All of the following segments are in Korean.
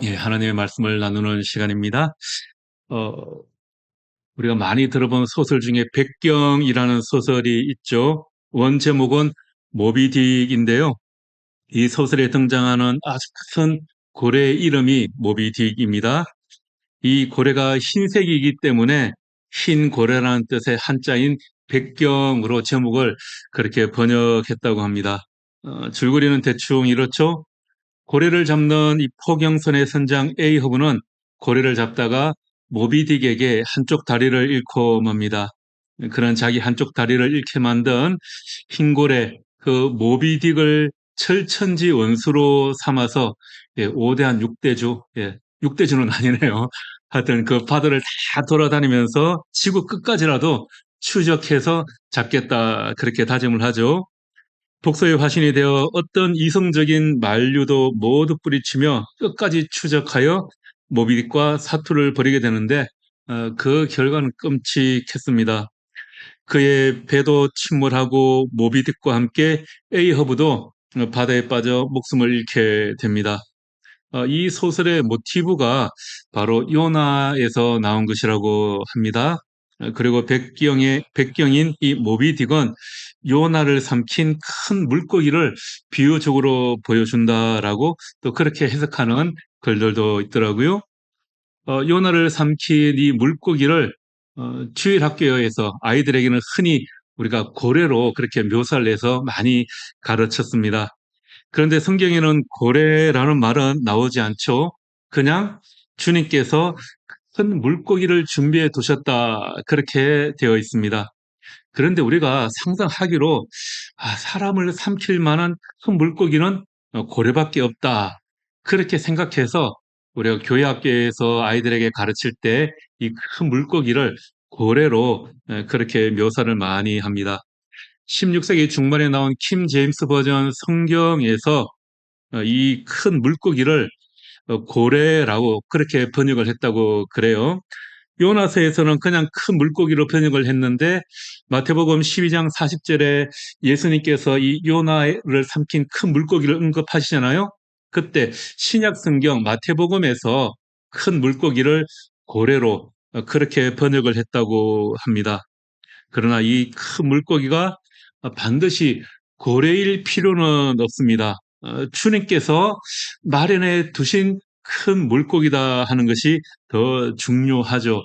예, 하나님의 말씀을 나누는 시간입니다. 어, 우리가 많이 들어본 소설 중에 백경이라는 소설이 있죠. 원 제목은 모비딕인데요. 이 소설에 등장하는 아주 큰 고래의 이름이 모비딕입니다. 이 고래가 흰색이기 때문에 흰 고래라는 뜻의 한자인 백경으로 제목을 그렇게 번역했다고 합니다. 줄거리는 대충 이렇죠. 고래를 잡는 이 포경선의 선장 에이허브는 고래를 잡다가 모비딕에게 한쪽 다리를 잃고 맙니다. 그런 자기 한쪽 다리를 잃게 만든 흰고래, 그 모비딕을 철천지 원수로 삼아서 오대한 육대주, 육대주는 아니네요. 하여튼 그 바다를 다 돌아다니면서 지구 끝까지라도 추적해서 잡겠다 그렇게 다짐을 하죠. 독서의 화신이 되어 어떤 이성적인 만류도 모두 뿌리치며 끝까지 추적하여 모비딕과 사투를 벌이게 되는데 그 결과는 끔찍했습니다. 그의 배도 침몰하고 모비딕과 함께 에이허브도 바다에 빠져 목숨을 잃게 됩니다. 이 소설의 모티브가 바로 요나에서 나온 것이라고 합니다. 그리고 백경인 이 모비딕은 요나를 삼킨 큰 물고기를 비유적으로 보여준다라고 또 그렇게 해석하는 글들도 있더라고요. 요나를 삼킨 이 물고기를 주일학교에서 아이들에게는 흔히 우리가 고래로 그렇게 묘사를 해서 많이 가르쳤습니다. 그런데 성경에는 고래라는 말은 나오지 않죠. 그냥 주님께서 큰 물고기를 준비해 두셨다. 그렇게 되어 있습니다. 그런데 우리가 상상하기로 사람을 삼킬 만한 큰 물고기는 고래밖에 없다. 그렇게 생각해서 우리가 교회 학교에서 아이들에게 가르칠 때 이 큰 물고기를 고래로 그렇게 묘사를 많이 합니다. 16세기 중반에 나온 킴 제임스 버전 성경에서 이 큰 물고기를 고래라고 그렇게 번역을 했다고 그래요. 요나서에서는 그냥 큰 물고기로 번역을 했는데 마태복음 12장 40절에 예수님께서 이 요나를 삼킨 큰 물고기를 언급하시잖아요. 그때 신약 성경 마태복음에서 큰 물고기를 고래로 그렇게 번역을 했다고 합니다. 그러나 이 큰 물고기가 반드시 고래일 필요는 없습니다. 주님께서 마련해 두신 큰 물고기다 하는 것이 더 중요하죠.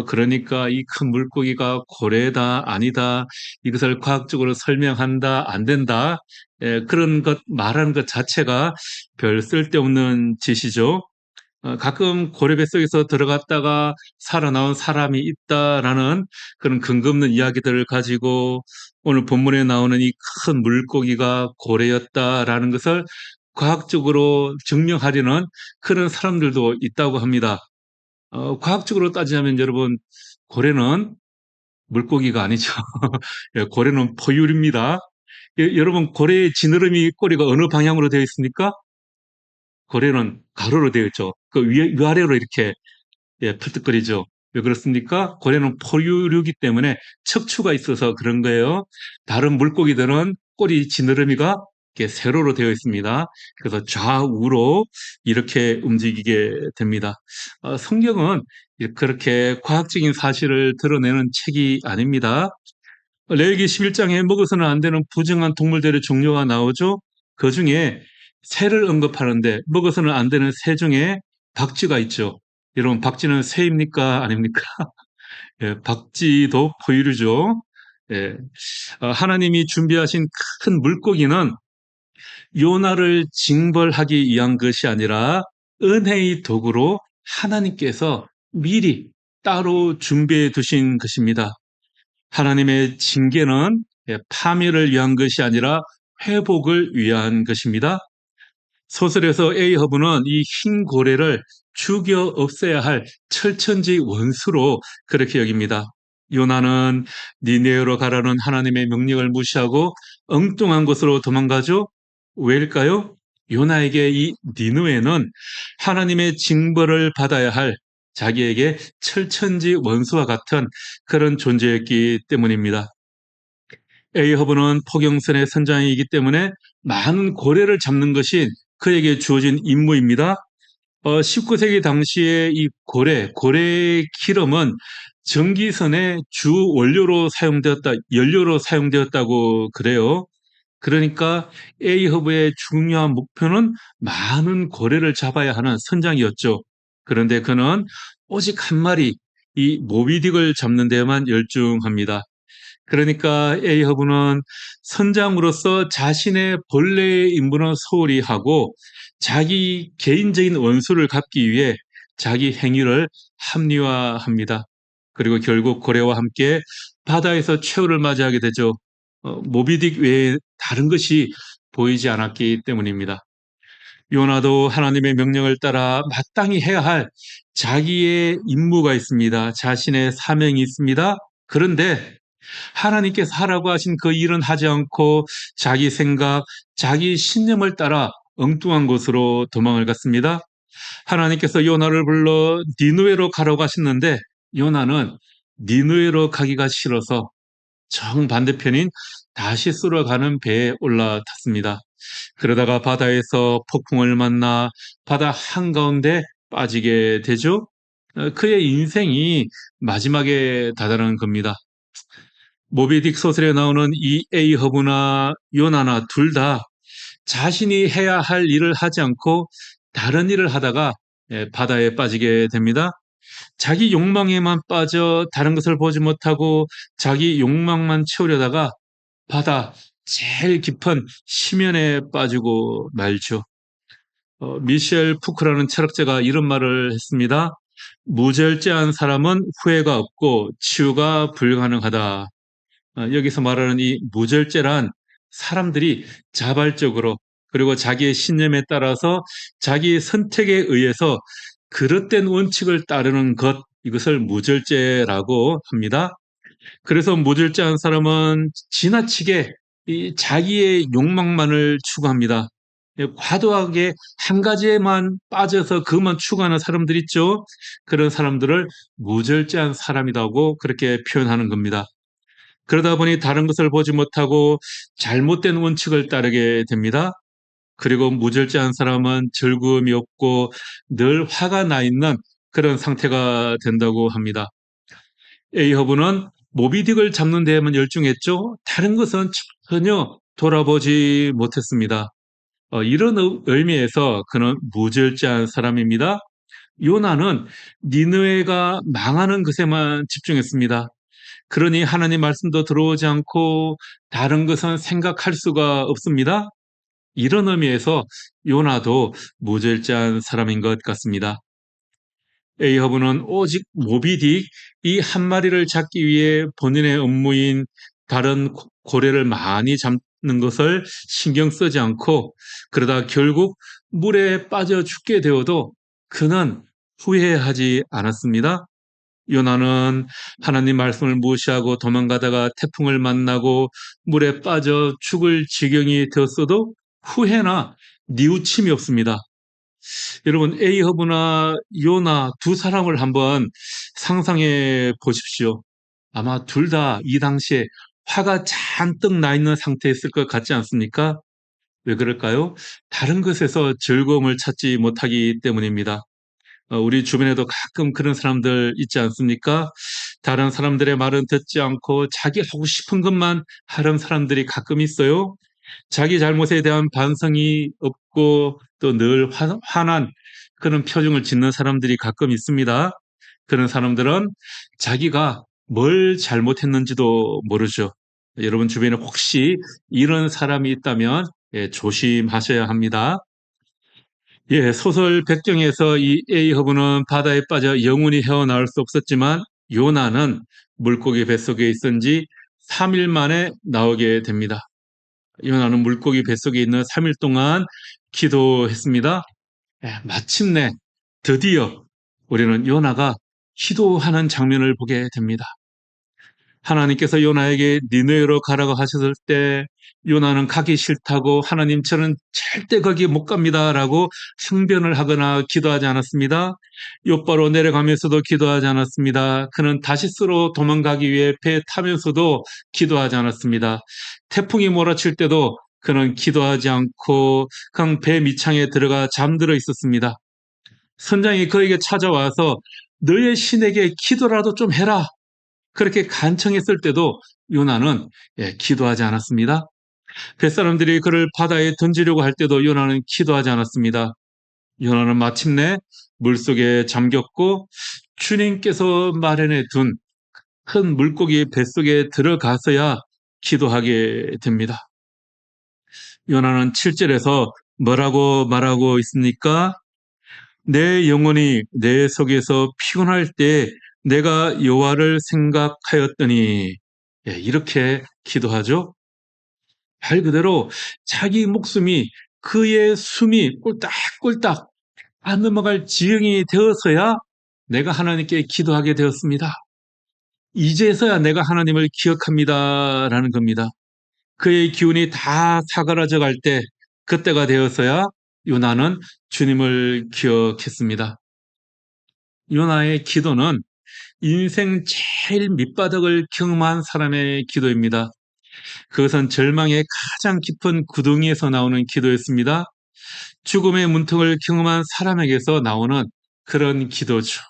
그러니까 이 큰 물고기가 고래다, 아니다, 이것을 과학적으로 설명한다, 안 된다, 그런 것, 말하는 것 자체가 별 쓸데없는 짓이죠. 가끔 고래 뱃속에서 들어갔다가 살아나온 사람이 있다라는 그런 근거 없는 이야기들을 가지고 오늘 본문에 나오는 이 큰 물고기가 고래였다라는 것을 과학적으로 증명하려는 그런 사람들도 있다고 합니다. 과학적으로 따지자면 여러분, 고래는 물고기가 아니죠. 예, 고래는 포유류입니다. 여러분, 고래의 지느러미 꼬리가 어느 방향으로 되어 있습니까? 고래는 가로로 되어 있죠. 그 위아래로 이렇게 펄떡거리죠. 왜 그렇습니까? 고래는 포유류이기 때문에 척추가 있어서 그런 거예요. 다른 물고기들은 꼬리 지느러미가 이렇게 세로로 되어 있습니다. 그래서 좌우로 이렇게 움직이게 됩니다. 성경은 그렇게 과학적인 사실을 드러내는 책이 아닙니다. 레위기 11장에 먹어서는 안 되는 부정한 동물들의 종류가 나오죠. 그 중에 새를 언급하는데 먹어서는 안 되는 새 중에 박쥐가 있죠. 여러분, 박쥐는 새입니까? 아닙니까? 예, 박쥐도 포유류죠. 예, 하나님이 준비하신 큰 물고기는 요나를 징벌하기 위한 것이 아니라 은혜의 도구로 하나님께서 미리 따로 준비해 두신 것입니다. 하나님의 징계는 파멸을 위한 것이 아니라 회복을 위한 것입니다. 소설에서 에이허브는 이 흰 고래를 죽여 없애야 할 철천지 원수로 그렇게 여깁니다. 요나는 니네로 가라는 하나님의 명령을 무시하고 엉뚱한 곳으로 도망가죠. 왜일까요? 요나에게 이 니누에는 하나님의 징벌을 받아야 할 자기에게 철천지 원수와 같은 그런 존재였기 때문입니다. 에이허브는 포경선의 선장이기 때문에 많은 고래를 잡는 것이 그에게 주어진 임무입니다. 19세기 당시에 이 고래 기름은 전기선의 주 원료로 사용되었다, 연료로 사용되었다고 그래요. 그러니까 A허브의 중요한 목표는 많은 고래를 잡아야 하는 선장이었죠. 그런데 그는 오직 한 마리, 이 모비딕을 잡는 데만 열중합니다. 그러니까 A허브는 선장으로서 자신의 본래의 임무는 소홀히 하고 자기 개인적인 원수를 갚기 위해 자기 행위를 합리화합니다. 그리고 결국 고래와 함께 바다에서 최후를 맞이하게 되죠. 모비딕 외에 다른 것이 보이지 않았기 때문입니다. 요나도 하나님의 명령을 따라 마땅히 해야 할 자기의 임무가 있습니다. 자신의 사명이 있습니다. 그런데 하나님께서 하라고 하신 그 일은 하지 않고 자기 생각, 자기 신념을 따라 엉뚱한 곳으로 도망을 갔습니다. 하나님께서 요나를 불러 니누에로 가라고 하셨는데 요나는 니누에로 가기가 싫어서 정반대편인 다시스로 가는 배에 올라탔습니다. 그러다가 바다에서 폭풍을 만나 바다 한가운데 빠지게 되죠. 그의 인생이 마지막에 다다른 겁니다. 모비딕 소설에 나오는 이 에이허브나 요나나 둘 다 자신이 해야 할 일을 하지 않고 다른 일을 하다가 바다에 빠지게 됩니다. 자기 욕망에만 빠져 다른 것을 보지 못하고 자기 욕망만 채우려다가 바다 제일 깊은 심연에 빠지고 말죠. 미셸 푸크라는 철학자가 이런 말을 했습니다. 무절제한 사람은 후회가 없고 치유가 불가능하다. 여기서 말하는 이 무절제란 사람들이 자발적으로 그리고 자기의 신념에 따라서 자기의 선택에 의해서 그릇된 원칙을 따르는 것, 이것을 무절제라고 합니다. 그래서 무절제한 사람은 지나치게 이 자기의 욕망만을 추구합니다. 과도하게 한 가지에만 빠져서 그것만 추구하는 사람들 있죠. 그런 사람들을 무절제한 사람이라고 그렇게 표현하는 겁니다. 그러다 보니 다른 것을 보지 못하고 잘못된 원칙을 따르게 됩니다. 그리고 무절제한 사람은 즐거움이 없고 늘 화가 나 있는 그런 상태가 된다고 합니다. 에이허브는 모비딕을 잡는 데에만 열중했죠. 다른 것은 전혀 돌아보지 못했습니다. 이런 의미에서 그는 무절제한 사람입니다. 요나는 니느웨가 망하는 것에만 집중했습니다. 그러니 하나님 말씀도 들어오지 않고 다른 것은 생각할 수가 없습니다. 이런 의미에서 요나도 무절제한 사람인 것 같습니다. 에이허브는 오직 모비딕 이 한 마리를 잡기 위해 본인의 업무인 다른 고래를 많이 잡는 것을 신경 쓰지 않고 그러다 결국 물에 빠져 죽게 되어도 그는 후회하지 않았습니다. 요나는 하나님 말씀을 무시하고 도망가다가 태풍을 만나고 물에 빠져 죽을 지경이 되었어도 후회나 뉘우침이 없습니다. 여러분, 에이허브나 요나 두 사람을 한번 상상해 보십시오. 아마 둘 다 이 당시에 화가 잔뜩 나 있는 상태였을 것 같지 않습니까? 왜 그럴까요? 다른 것에서 즐거움을 찾지 못하기 때문입니다. 우리 주변에도 가끔 그런 사람들 있지 않습니까? 다른 사람들의 말은 듣지 않고 자기 하고 싶은 것만 하는 사람들이 가끔 있어요. 자기 잘못에 대한 반성이 없고 또 늘 화난 그런 표정을 짓는 사람들이 가끔 있습니다. 그런 사람들은 자기가 뭘 잘못했는지도 모르죠. 여러분 주변에 혹시 이런 사람이 있다면 조심하셔야 합니다. 예, 소설 백정에서 이 A허브는 바다에 빠져 영원히 헤어나올 수 없었지만 요나는 물고기 뱃속에 있은 지 3일 만에 나오게 됩니다. 요나는 물고기 뱃속에 있는 3일 동안 기도했습니다. 마침내 드디어 우리는 요나가 기도하는 장면을 보게 됩니다. 하나님께서 요나에게 니느웨로 가라고 하셨을 때 요나는 가기 싫다고 하나님 저는 절대 거기 못 갑니다라고 항변을 하거나 기도하지 않았습니다. 욥바로 내려가면서도 기도하지 않았습니다. 그는 다시스로 도망가기 위해 배 타면서도 기도하지 않았습니다. 태풍이 몰아칠 때도 그는 기도하지 않고 그냥 배 밑창에 들어가 잠들어 있었습니다. 선장이 그에게 찾아와서 너의 신에게 기도라도 좀 해라. 그렇게 간청했을 때도 요나는 기도하지 않았습니다. 뱃사람들이 그를 바다에 던지려고 할 때도 요나는 기도하지 않았습니다. 요나는 마침내 물속에 잠겼고 주님께서 마련해 둔 큰 물고기 뱃속에 들어가서야 기도하게 됩니다. 요나는 7절에서 뭐라고 말하고 있습니까? 내 영혼이 내 속에서 피곤할 때 내가 여호와를 생각하였더니 이렇게 기도하죠. 말 그대로 자기 목숨이 그의 숨이 꼴딱꼴딱 안 넘어갈 지경이 되어서야 내가 하나님께 기도하게 되었습니다. 이제서야 내가 하나님을 기억합니다라는 겁니다. 그의 기운이 다 사그라져 갈 때 그때가 되어서야 요나는 주님을 기억했습니다. 요나의 기도는 인생 제일 밑바닥을 경험한 사람의 기도입니다. 그것은 절망의 가장 깊은 구덩이에서 나오는 기도였습니다. 죽음의 문턱을 경험한 사람에게서 나오는 그런 기도죠.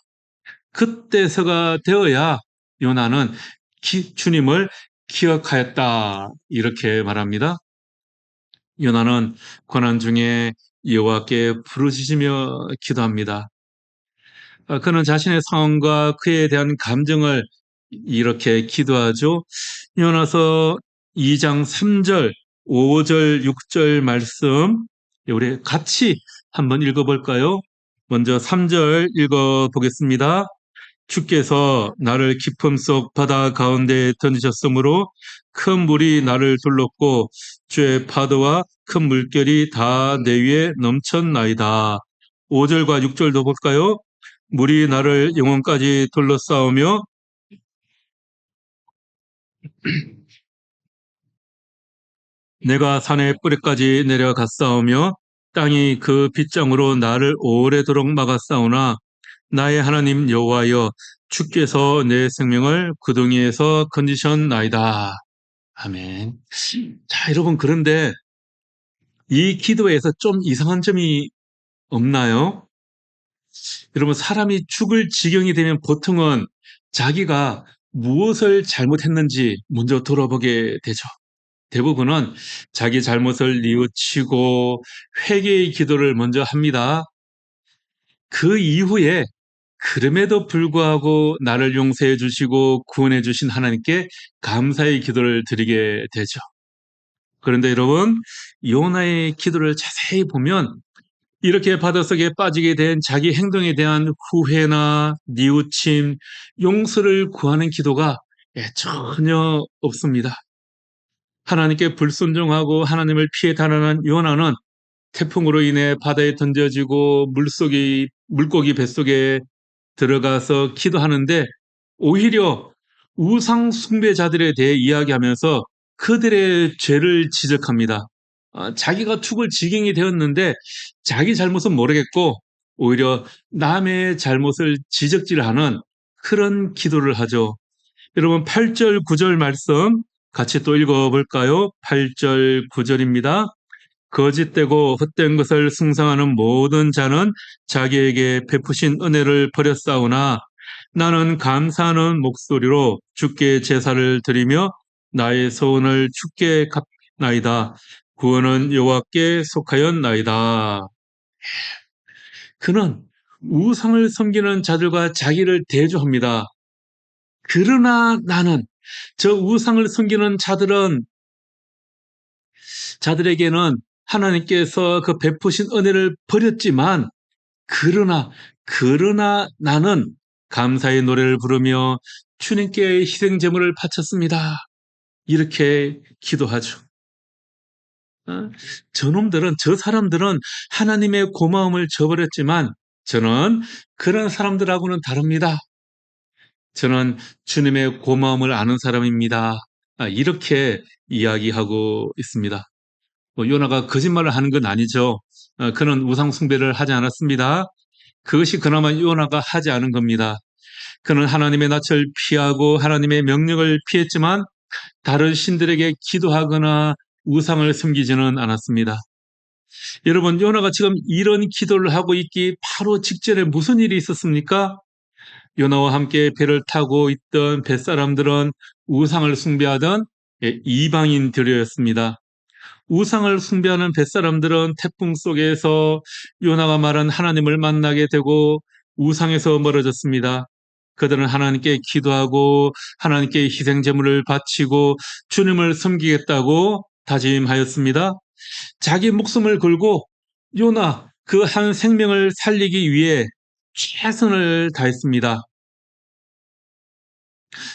그때서가 되어야 요나는 주님을 기억하였다 이렇게 말합니다. 요나는 고난 중에 여호와께 부르짖으며 기도합니다. 그는 자신의 상황과 그에 대한 감정을 이렇게 기도하죠. 요나서 2장 3절, 5절, 6절 말씀 우리 같이 한번 읽어볼까요? 먼저 3절 읽어보겠습니다. 주께서 나를 깊음 속 바다 가운데 던지셨으므로 큰 물이 나를 둘렀고 주의 파도와 큰 물결이 다 내 위에 넘쳤나이다. 5절과 6절도 볼까요? 물이 나를 영혼까지 둘러싸우며 내가 산의 뿌리까지 내려갔사오며 땅이 그 빗장으로 나를 오래도록 막았사오나 나의 하나님 여호와여 주께서 내 생명을 구덩이에서 건지셨나이다. 아멘. 자, 여러분 그런데 이 기도에서 좀 이상한 점이 없나요? 여러분 사람이 죽을 지경이 되면 보통은 자기가 무엇을 잘못했는지 먼저 돌아보게 되죠. 대부분은 자기 잘못을 뉘우치고 회개의 기도를 먼저 합니다. 그 이후에 그럼에도 불구하고 나를 용서해 주시고 구원해 주신 하나님께 감사의 기도를 드리게 되죠. 그런데 여러분, 요나의 기도를 자세히 보면 이렇게 바닷속에 빠지게 된 자기 행동에 대한 후회나 뉘우침, 용서를 구하는 기도가 전혀 없습니다. 하나님께 불순종하고 하나님을 피해 달아난 요나는 태풍으로 인해 바다에 던져지고 물고기 뱃속에 들어가서 기도하는데 오히려 우상 숭배자들에 대해 이야기하면서 그들의 죄를 지적합니다. 자기가 죽을 지경이 되었는데 자기 잘못은 모르겠고 오히려 남의 잘못을 지적질하는 그런 기도를 하죠. 여러분 8절 9절 말씀 같이 또 읽어볼까요? 8절 9절입니다. 거짓되고 헛된 것을 승상하는 모든 자는 자기에게 베푸신 은혜를 버렸사오나 나는 감사하는 목소리로 주께 제사를 드리며 나의 소원을 주께 갚나이다. 구원은 여호와께 속하였나이다. 그는 우상을 섬기는 자들과 자기를 대조합니다. 그러나 나는 저 우상을 섬기는 자들에게는 하나님께서 그 베푸신 은혜를 버렸지만 그러나 나는 감사의 노래를 부르며 주님께 희생 제물을 바쳤습니다. 이렇게 기도하죠. 저 사람들은 하나님의 고마움을 저버렸지만 저는 그런 사람들하고는 다릅니다. 저는 주님의 고마움을 아는 사람입니다. 이렇게 이야기하고 있습니다. 요나가 거짓말을 하는 건 아니죠. 그는 우상 숭배를 하지 않았습니다. 그것이 그나마 요나가 하지 않은 겁니다. 그는 하나님의 낯을 피하고 하나님의 명령을 피했지만 다른 신들에게 기도하거나 우상을 섬기지는 않았습니다. 여러분, 요나가 지금 이런 기도를 하고 있기 바로 직전에 무슨 일이 있었습니까? 요나와 함께 배를 타고 있던 뱃사람들은 우상을 숭배하던 이방인들이었습니다. 우상을 숭배하는 뱃사람들은 태풍 속에서 요나가 말한 하나님을 만나게 되고 우상에서 멀어졌습니다. 그들은 하나님께 기도하고 하나님께 희생제물을 바치고 주님을 섬기겠다고 다짐하였습니다. 자기 목숨을 걸고 요나 그 한 생명을 살리기 위해 최선을 다했습니다.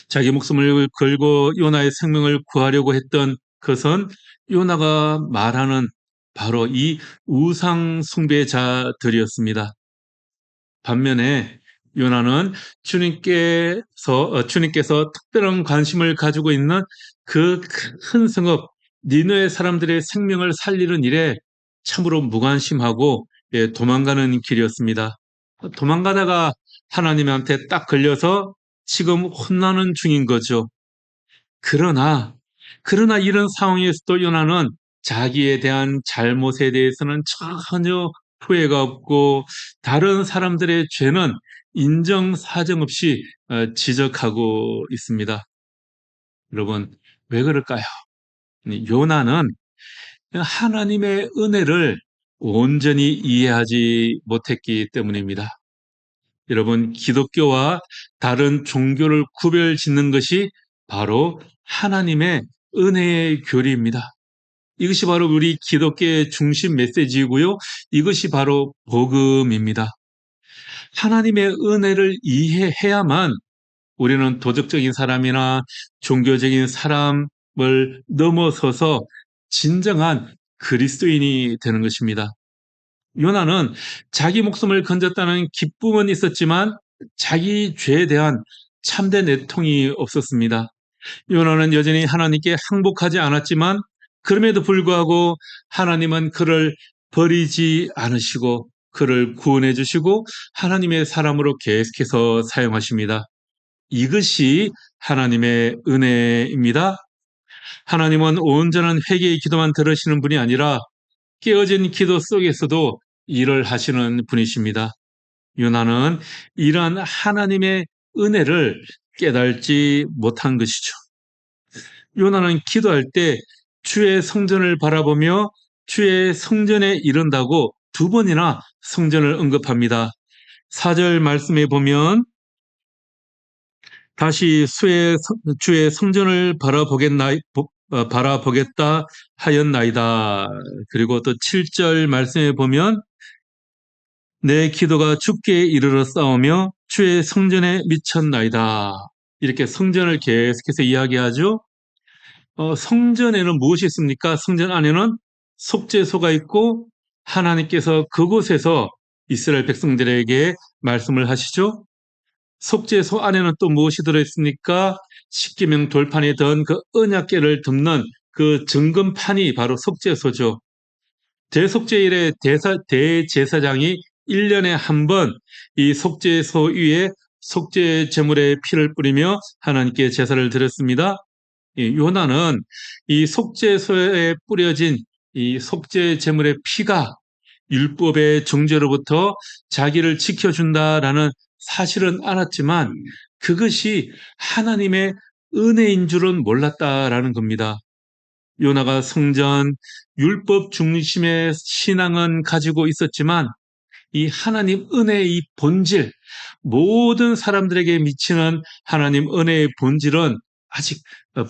자기 목숨을 걸고 요나의 생명을 구하려고 했던 것은 요나가 말하는 바로 이 우상 숭배자들이었습니다. 반면에 요나는 주님께서 특별한 관심을 가지고 있는 그 큰 성읍 니느웨 사람들의 생명을 살리는 일에 참으로 무관심하고 도망가는 길이었습니다. 도망가다가 하나님한테 딱 걸려서 지금 혼나는 중인 거죠. 그러나 이런 상황에서도 요나는 자기에 대한 잘못에 대해서는 전혀 후회가 없고 다른 사람들의 죄는 인정사정 없이 지적하고 있습니다. 여러분, 왜 그럴까요? 요나는 하나님의 은혜를 온전히 이해하지 못했기 때문입니다. 여러분, 기독교와 다른 종교를 구별 짓는 것이 바로 하나님의 은혜의 교리입니다. 이것이 바로 우리 기독교의 중심 메시지이고요. 이것이 바로 복음입니다. 하나님의 은혜를 이해해야만 우리는 도덕적인 사람이나 종교적인 사람을 넘어서서 진정한 그리스도인이 되는 것입니다. 요나는 자기 목숨을 건졌다는 기쁨은 있었지만 자기 죄에 대한 참된 애통이 없었습니다. 요나는 여전히 하나님께 항복하지 않았지만 그럼에도 불구하고 하나님은 그를 버리지 않으시고 그를 구원해 주시고 하나님의 사람으로 계속해서 사용하십니다. 이것이 하나님의 은혜입니다. 하나님은 온전한 회개의 기도만 들으시는 분이 아니라 깨어진 기도 속에서도 일을 하시는 분이십니다. 요나는 이러한 하나님의 은혜를 깨달지 못한 것이죠. 요나는 기도할 때 주의 성전을 바라보며 주의 성전에 이른다고 2번이나 성전을 언급합니다. 4절 말씀에 보면 다시 주의 성전을 바라보겠다 하였나이다. 그리고 또 7절 말씀에 보면 내 기도가 주께 이르러 싸우며 주의 성전에 미쳤나이다. 이렇게 성전을 계속해서 이야기하죠. 성전에는 무엇이 있습니까? 성전 안에는 속죄소가 있고 하나님께서 그곳에서 이스라엘 백성들에게 말씀을 하시죠. 속죄소 안에는 또 무엇이 들어있습니까? 십계명 돌판에 던 그 언약궤를 덮는 그 증거판이 바로 속죄소죠. 대속죄일에 대제사장이 1년에 한 번 이 속죄소 위에 속죄 제물의 피를 뿌리며 하나님께 제사를 드렸습니다. 요나는 이 속죄소에 뿌려진 이 속죄 제물의 피가 율법의 정죄로부터 자기를 지켜준다라는 사실은 알았지만 그것이 하나님의 은혜인 줄은 몰랐다라는 겁니다. 요나가 성전, 율법 중심의 신앙은 가지고 있었지만 이 하나님 은혜의 이 본질, 모든 사람들에게 미치는 하나님 은혜의 본질은 아직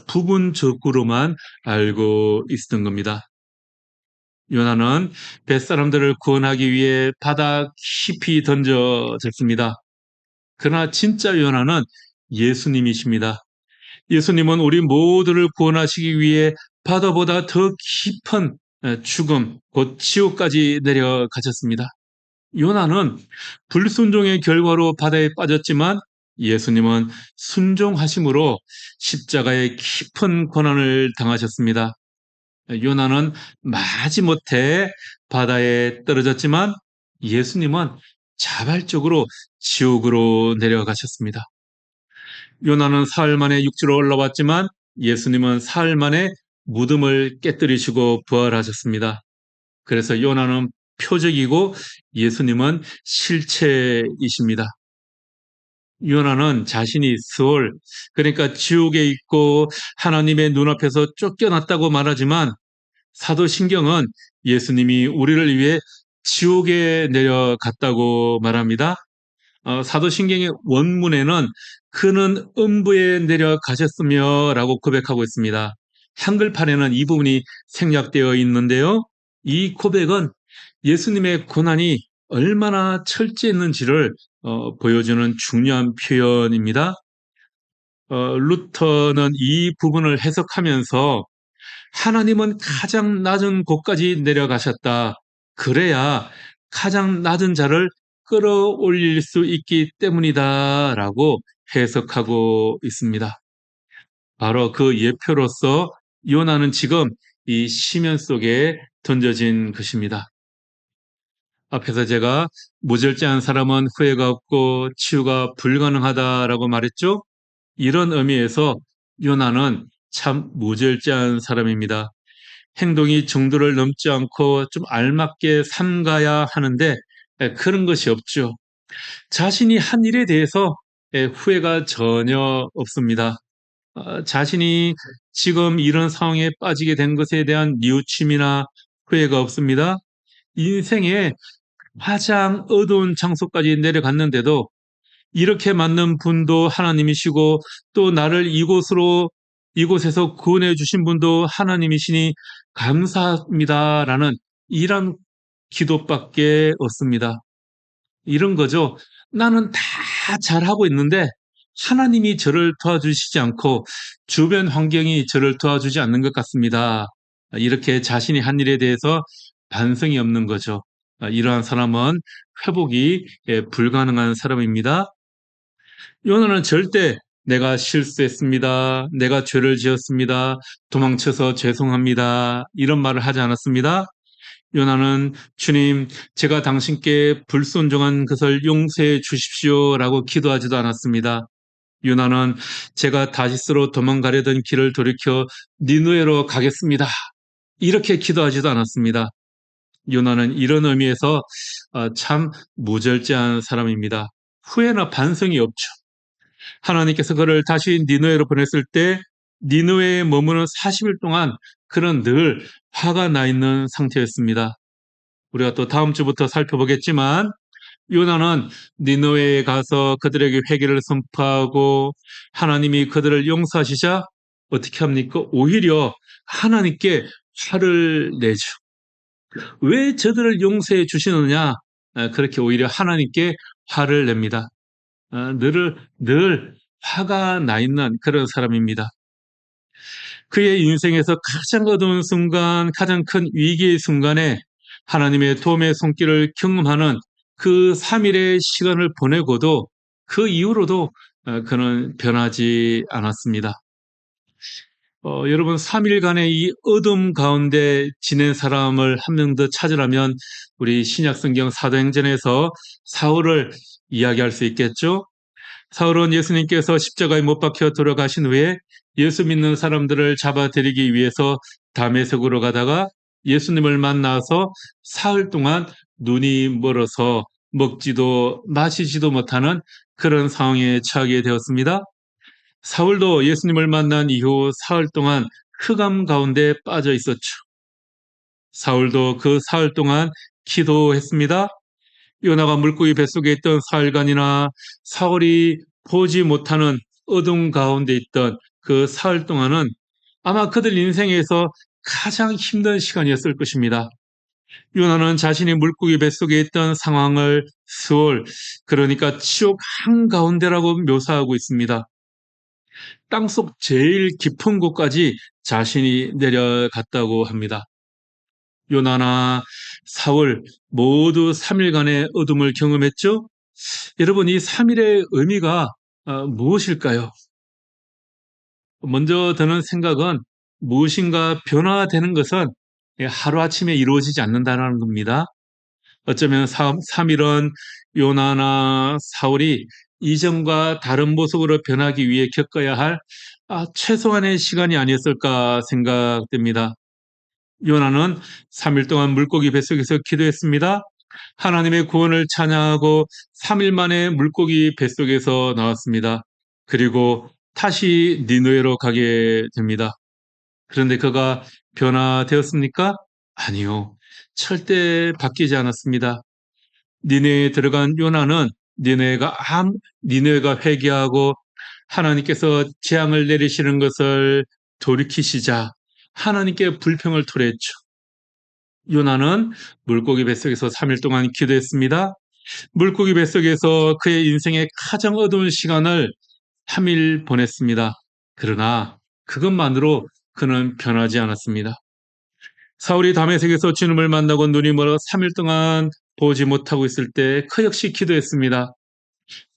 부분적으로만 알고 있었던 겁니다. 요나는 뱃사람들을 구원하기 위해 바다 깊이 던져졌습니다. 그러나 진짜 요나는 예수님이십니다. 예수님은 우리 모두를 구원하시기 위해 바다보다 더 깊은 죽음, 곧 지옥까지 내려가셨습니다. 요나는 불순종의 결과로 바다에 빠졌지만 예수님은 순종하심으로 십자가의 깊은 고난을 당하셨습니다. 요나는 마지못해 바다에 떨어졌지만 예수님은 자발적으로 지옥으로 내려가셨습니다. 요나는 사흘 만에 육지로 올라왔지만 예수님은 사흘 만에 무덤을 깨뜨리시고 부활하셨습니다. 그래서 요나는 표적이고 예수님은 실체이십니다. 요나는 자신이 스올, 그러니까 지옥에 있고 하나님의 눈앞에서 쫓겨났다고 말하지만 사도신경은 예수님이 우리를 위해 지옥에 내려갔다고 말합니다. 사도신경의 원문에는 그는 음부에 내려가셨으며 라고 고백하고 있습니다. 한글판에는 이 부분이 생략되어 있는데요. 이 고백은 예수님의 고난이 얼마나 철저했는지를 보여주는 중요한 표현입니다. 루터는 이 부분을 해석하면서 하나님은 가장 낮은 곳까지 내려가셨다. 그래야 가장 낮은 자를 끌어올릴 수 있기 때문이다. 라고 해석하고 있습니다. 바로 그 예표로서 요나는 지금 이 시면 속에 던져진 것입니다. 앞에서 제가 무절제한 사람은 후회가 없고 치유가 불가능하다라고 말했죠. 이런 의미에서 요나는 참 무절제한 사람입니다. 행동이 정도를 넘지 않고 좀 알맞게 삼가야 하는데 그런 것이 없죠. 자신이 한 일에 대해서 후회가 전혀 없습니다. 자신이 지금 이런 상황에 빠지게 된 것에 대한 뉘우침이나 후회가 없습니다. 인생의 가장 어두운 장소까지 내려갔는데도 이렇게 맞는 분도 하나님이시고 또 나를 이곳에서 구원해 주신 분도 하나님이시니 감사합니다라는 이런 기도밖에 없습니다. 이런 거죠. 나는 다 잘하고 있는데 하나님이 저를 도와주시지 않고 주변 환경이 저를 도와주지 않는 것 같습니다. 이렇게 자신이 한 일에 대해서 반성이 없는 거죠. 이러한 사람은 회복이 불가능한 사람입니다. 요나는 절대 내가 실수했습니다. 내가 죄를 지었습니다. 도망쳐서 죄송합니다. 이런 말을 하지 않았습니다. 요나는 주님, 제가 당신께 불순종한 것을 용서해 주십시오라고 기도하지도 않았습니다. 요나는 제가 다시스로 도망가려던 길을 돌이켜 니누에로 가겠습니다. 이렇게 기도하지도 않았습니다. 요나는 이런 의미에서 참 무절제한 사람입니다. 후회나 반성이 없죠. 하나님께서 그를 다시 니누에로 보냈을 때 니누에에 머무는 40일 동안 그는 늘 화가 나 있는 상태였습니다. 우리가 또 다음 주부터 살펴보겠지만 요나는 니느웨에 가서 그들에게 회개를 선포하고 하나님이 그들을 용서하시자 어떻게 합니까? 오히려 하나님께 화를 내죠. 왜 저들을 용서해 주시느냐? 그렇게 오히려 하나님께 화를 냅니다. 늘 화가 나 있는 그런 사람입니다. 그의 인생에서 가장 어두운 순간, 가장 큰 위기의 순간에 하나님의 도움의 손길을 경험하는 그 3일의 시간을 보내고도 그 이후로도 그는 변하지 않았습니다. 여러분 3일간의 이 어둠 가운데 지낸 사람을 한 명 더 찾으라면 우리 신약성경 사도행전에서 사울을 이야기할 수 있겠죠. 사울은 예수님께서 십자가에 못 박혀 돌아가신 후에 예수 믿는 사람들을 잡아들이기 위해서 다메섹으로 가다가 예수님을 만나서 사흘 동안 눈이 멀어서 먹지도 마시지도 못하는 그런 상황에 처하게 되었습니다. 사울도 예수님을 만난 이후 사흘 동안 흑암 가운데 빠져 있었죠. 사울도 그 사흘 동안 기도했습니다. 요나가 물고기 뱃속에 있던 사흘간이나 사울이 보지 못하는 어둠 가운데 있던 그 사흘 동안은 아마 그들 인생에서 가장 힘든 시간이었을 것입니다. 요나는 자신이 물고기 뱃속에 있던 상황을 스올, 그러니까 지옥 한가운데라고 묘사하고 있습니다. 땅속 제일 깊은 곳까지 자신이 내려갔다고 합니다. 요나나 사울 모두 3일간의 어둠을 경험했죠? 여러분 이 3일의 의미가 무엇일까요? 먼저 드는 생각은 무엇인가 변화되는 것은 하루아침에 이루어지지 않는다는 겁니다. 어쩌면 3일은 요나나 사울이 이전과 다른 모습으로 변하기 위해 겪어야 할 최소한의 시간이 아니었을까 생각됩니다. 요나는 3일 동안 물고기 뱃속에서 기도했습니다. 하나님의 구원을 찬양하고 3일 만에 물고기 뱃속에서 나왔습니다. 그리고 다시 니느웨로 가게 됩니다. 그런데 그가 변화되었습니까? 아니요. 절대 바뀌지 않았습니다. 니느웨에 들어간 요나는 니느웨가 회개하고 하나님께서 재앙을 내리시는 것을 돌이키시자 하나님께 불평을 토했죠. 요나는 물고기 뱃속에서 3일 동안 기도했습니다. 물고기 뱃속에서 그의 인생의 가장 어두운 시간을 3일 보냈습니다. 그러나 그것만으로 그는 변하지 않았습니다. 사울이 다메섹에서 주님을 만나고 눈이 멀어 3일 동안 보지 못하고 있을 때 그 역시 기도했습니다.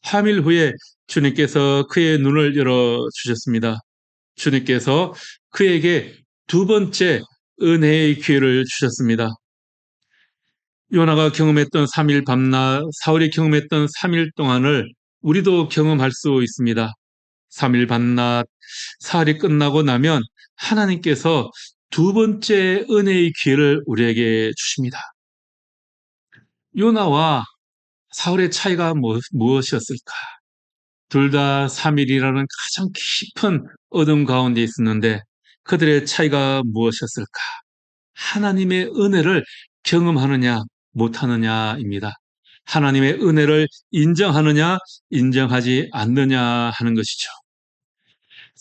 3일 후에 주님께서 그의 눈을 열어주셨습니다. 주님께서 그에게 두 번째 은혜의 기회를 주셨습니다. 요나가 경험했던 3일 밤낮, 사울이 경험했던 3일 동안을 우리도 경험할 수 있습니다. 3일 밤낮, 사흘이 끝나고 나면 하나님께서 두 번째 은혜의 기회를 우리에게 주십니다. 요나와 사울의 차이가 무엇이었을까? 둘 다 3일이라는 가장 깊은 어둠 가운데 있었는데 그들의 차이가 무엇이었을까? 하나님의 은혜를 경험하느냐 못하느냐입니다. 하나님의 은혜를 인정하느냐 인정하지 않느냐 하는 것이죠.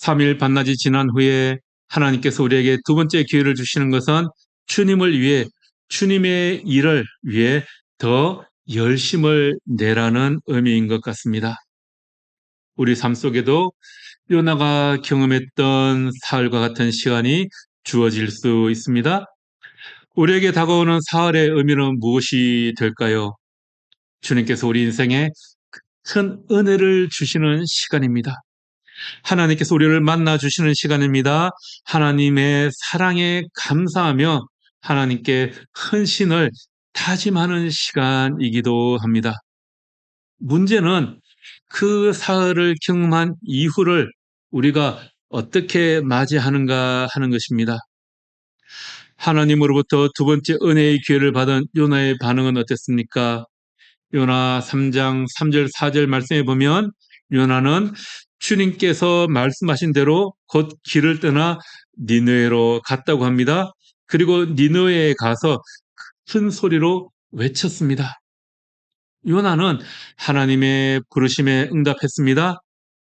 3일 밤낮이 지난 후에 하나님께서 우리에게 두 번째 기회를 주시는 것은 주님을 위해, 주님의 일을 위해 더 열심을 내라는 의미인 것 같습니다. 우리 삶 속에도 요나가 경험했던 사흘과 같은 시간이 주어질 수 있습니다. 우리에게 다가오는 사흘의 의미는 무엇이 될까요? 주님께서 우리 인생에 큰 은혜를 주시는 시간입니다. 하나님께서 우리를 만나 주시는 시간입니다. 하나님의 사랑에 감사하며 하나님께 헌신을 다짐하는 시간이기도 합니다. 문제는 그 사흘을 경험한 이후를 우리가 어떻게 맞이하는가 하는 것입니다. 하나님으로부터 두 번째 은혜의 기회를 받은 요나의 반응은 어땠습니까? 요나 3장 3절 4절 말씀에 보면 요나는 주님께서 말씀하신 대로 곧 길을 떠나 니느웨로 갔다고 합니다. 그리고 니느웨에 가서 큰 소리로 외쳤습니다. 요나는 하나님의 부르심에 응답했습니다.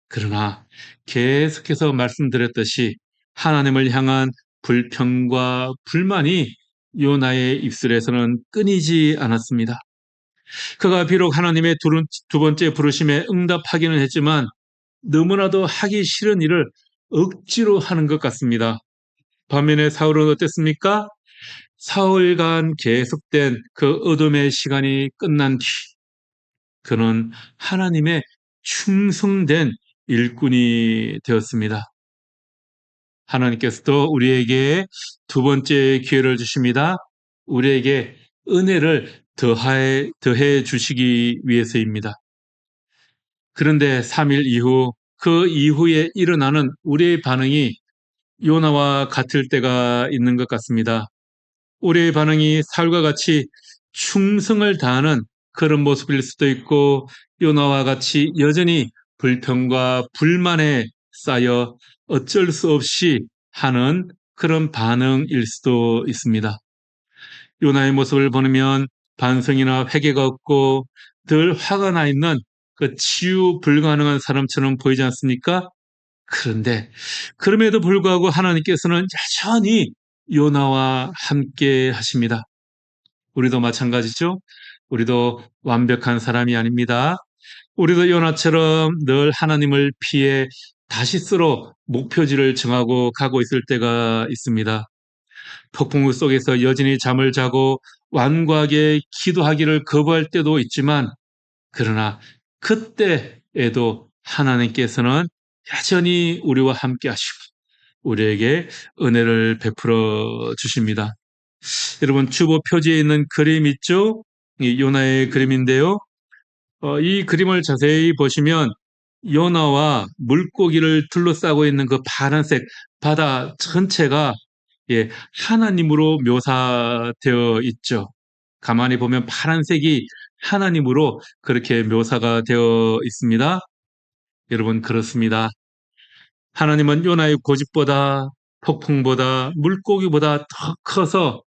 그러나 계속해서 말씀드렸듯이 하나님을 향한 불평과 불만이 요나의 입술에서는 끊이지 않았습니다. 그가 비록 하나님의 두 번째 부르심에 응답하기는 했지만 너무나도 하기 싫은 일을 억지로 하는 것 같습니다. 반면에 사울은 어땠습니까? 사흘간 계속된 그 어둠의 시간이 끝난 뒤 그는 하나님의 충성된 일꾼이 되었습니다. 하나님께서도 우리에게 두 번째 기회를 주십니다. 우리에게 은혜를 더해 주시기 위해서입니다. 그런데 3일 이후, 그 이후에 일어나는 우리의 반응이 요나와 같을 때가 있는 것 같습니다. 우리의 반응이 사울과 같이 충성을 다하는 그런 모습일 수도 있고 요나와 같이 여전히 불평과 불만에 쌓여 어쩔 수 없이 하는 그런 반응일 수도 있습니다. 요나의 모습을 보면 반성이나 회개가 없고 늘 화가 나 있는 그 치유 불가능한 사람처럼 보이지 않습니까? 그런데 그럼에도 불구하고 하나님께서는 여전히 요나와 함께 하십니다. 우리도 마찬가지죠. 우리도 완벽한 사람이 아닙니다. 우리도 요나처럼 늘 하나님을 피해 다시스로 목표지를 정하고 가고 있을 때가 있습니다. 폭풍우 속에서 여전히 잠을 자고 완고하게 기도하기를 거부할 때도 있지만 그러나 그때에도 하나님께서는 여전히 우리와 함께 하시고 우리에게 은혜를 베풀어 주십니다. 여러분 주보 표지에 있는 그림 있죠? 이 요나의 그림인데요. 이 그림을 자세히 보시면 요나와 물고기를 둘러싸고 있는 그 파란색 바다 전체가 예, 하나님으로 묘사되어 있죠. 가만히 보면 파란색이 하나님으로 그렇게 묘사가 되어 있습니다. 여러분, 그렇습니다. 하나님은 요나의 고집보다, 폭풍보다, 물고기보다 더 커서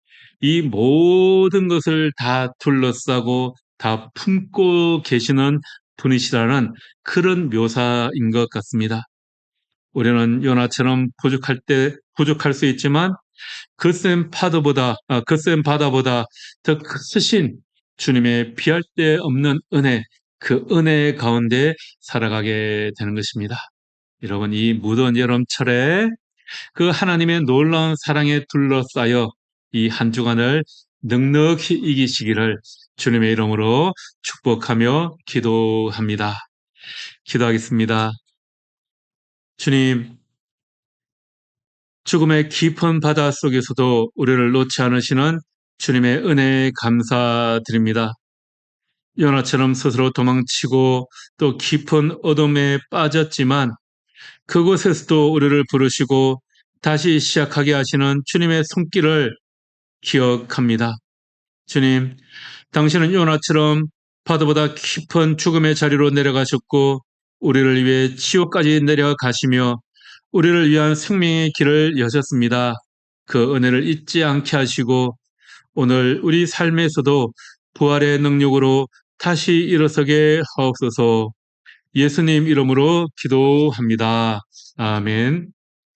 이 모든 것을 다 둘러싸고 다 품고 계시는 분이시라는 그런 묘사인 것 같습니다. 우리는 요나처럼 부족할 수 있지만 거센 바다보다 더 크신 주님의 피할 데 없는 은혜, 그 은혜 가운데 살아가게 되는 것입니다. 여러분, 이 무더운 여름철에 그 하나님의 놀라운 사랑에 둘러싸여 이 한 주간을 넉넉히 이기시기를 주님의 이름으로 축복하며 기도합니다. 기도하겠습니다. 주님, 죽음의 깊은 바다 속에서도 우리를 놓지 않으시는 주님의 은혜에 감사드립니다. 요나처럼 스스로 도망치고 또 깊은 어둠에 빠졌지만 그곳에서도 우리를 부르시고 다시 시작하게 하시는 주님의 손길을 기억합니다. 주님, 당신은 요나처럼 바다보다 깊은 죽음의 자리로 내려가셨고 우리를 위해 지옥까지 내려가시며 우리를 위한 생명의 길을 여셨습니다. 그 은혜를 잊지 않게 하시고 오늘 우리 삶에서도 부활의 능력으로 다시 일어서게 하옵소서. 예수님 이름으로 기도합니다. 아멘.